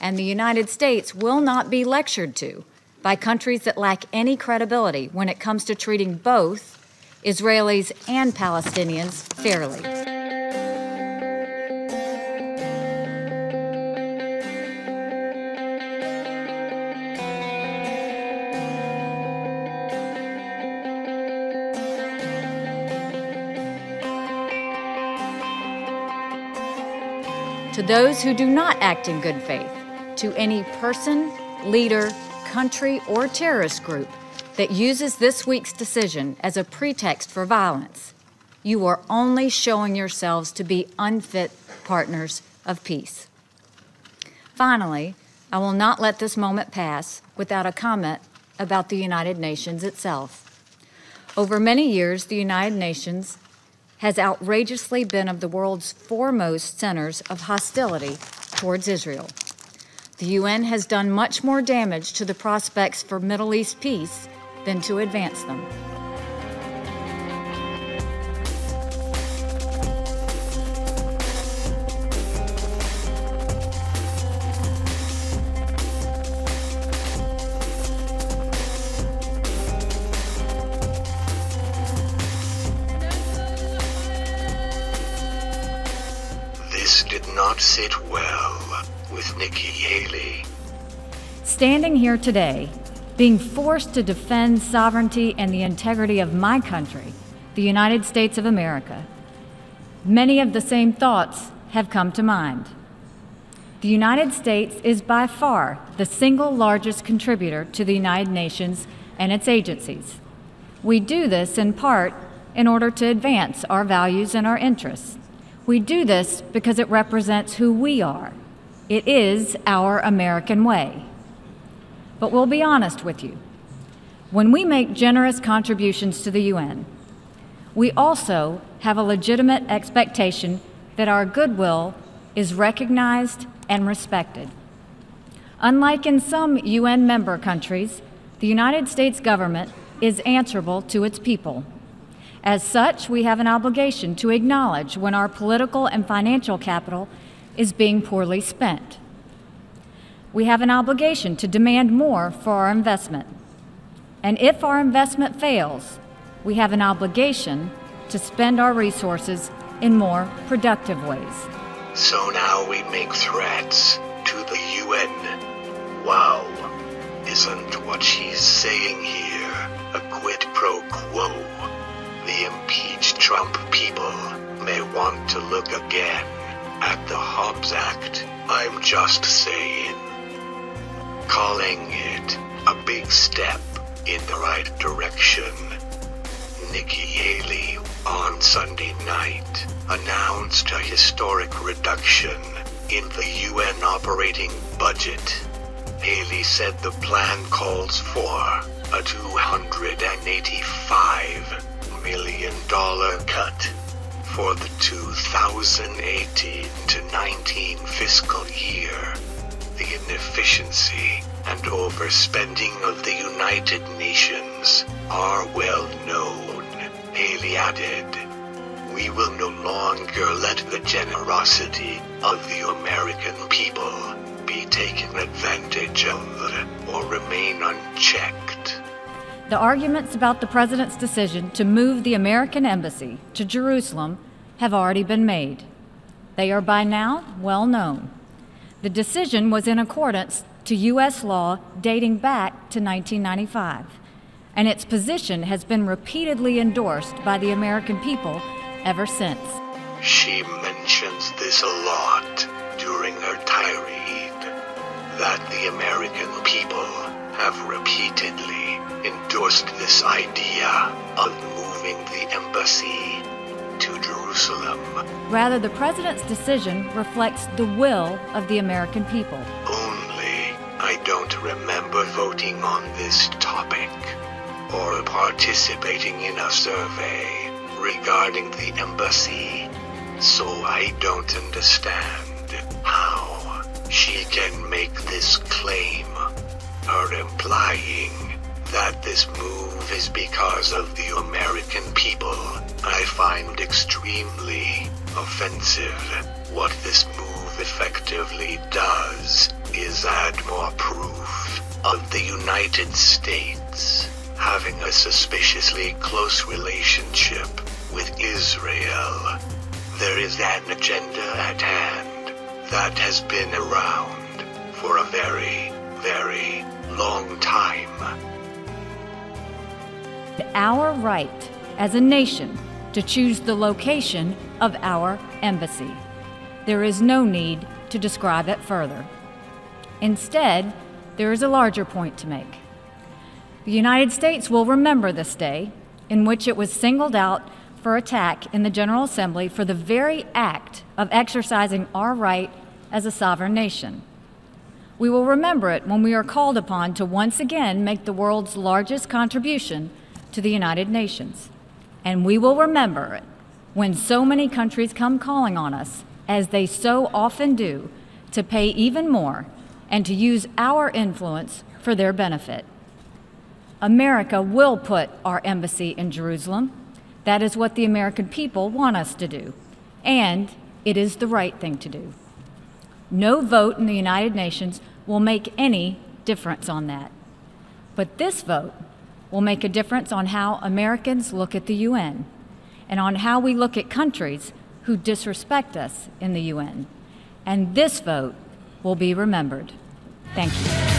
and the United States will not be lectured to by countries that lack any credibility when it comes to treating both Israelis and Palestinians fairly. To those who do not act in good faith, to any person, leader, country, or terrorist group that uses this week's decision as a pretext for violence, you are only showing yourselves to be unfit partners of peace. Finally, I will not let this moment pass without a comment about the United Nations itself. Over many years, the United Nations has outrageously been of the world's foremost centers of hostility towards Israel. The UN has done much more damage to the prospects for Middle East peace than to advance them. This did not sit well with Nikki Haley. Standing here today, being forced to defend sovereignty and the integrity of my country, the United States of America, many of the same thoughts have come to mind. The United States is by far the single largest contributor to the United Nations and its agencies. We do this in part in order to advance our values and our interests. We do this because it represents who we are. It is our American way. But we'll be honest with you. When we make generous contributions to the UN, we also have a legitimate expectation that our goodwill is recognized and respected. Unlike in some UN member countries, the United States government is answerable to its people. As such, we have an obligation to acknowledge when our political and financial capital is being poorly spent. We have an obligation to demand more for our investment. And if our investment fails, we have an obligation to spend our resources in more productive ways. So now we make threats to the UN. Wow, isn't what she's saying here a quid pro quo? The impeached Trump people may want to look again at the Hobbs Act. I'm just saying. Calling it a big step in the right direction. Nikki Haley on Sunday night announced a historic reduction in the UN operating budget. Haley said the plan calls for a $285 million cut for the 2018 to 19 fiscal year. The inefficiency and overspending of the United Nations are well known, Haley added. We will no longer let the generosity of the American people be taken advantage of or remain unchecked. The arguments about the President's decision to move the American embassy to Jerusalem have already been made. They are by now well known. The decision was in accordance to U.S. law dating back to 1995, and its position has been repeatedly endorsed by the American people ever since. She mentions this a lot during her tirade, that the American people have repeatedly endorsed this idea of moving the embassy to Jerusalem. Rather, the President's decision reflects the will of the American people. Only I don't remember voting on this topic or participating in a survey regarding the embassy, so I don't understand how she can make this claim. Her implying that this move is because of the American people, I find extremely offensive. What this move effectively does is United States having a suspiciously close relationship with Israel. There is an agenda at hand that has been around for a very, very long time. Our right as a nation to choose the location of our embassy. There is no need to describe it further. Instead, there is a larger point to make. The United States will remember this day in which it was singled out for attack in the General Assembly for the very act of exercising our right as a sovereign nation. We will remember it when we are called upon to once again make the world's largest contribution to the United Nations. And we will remember it when so many countries come calling on us, as they so often do, to pay even more and to use our influence for their benefit. America will put our embassy in Jerusalem. That is what the American people want us to do, and it is the right thing to do. No vote in the United Nations will make any difference on that. But this vote will make a difference on how Americans look at the UN and on how we look at countries who disrespect us in the UN. And this vote will be remembered. Thank you.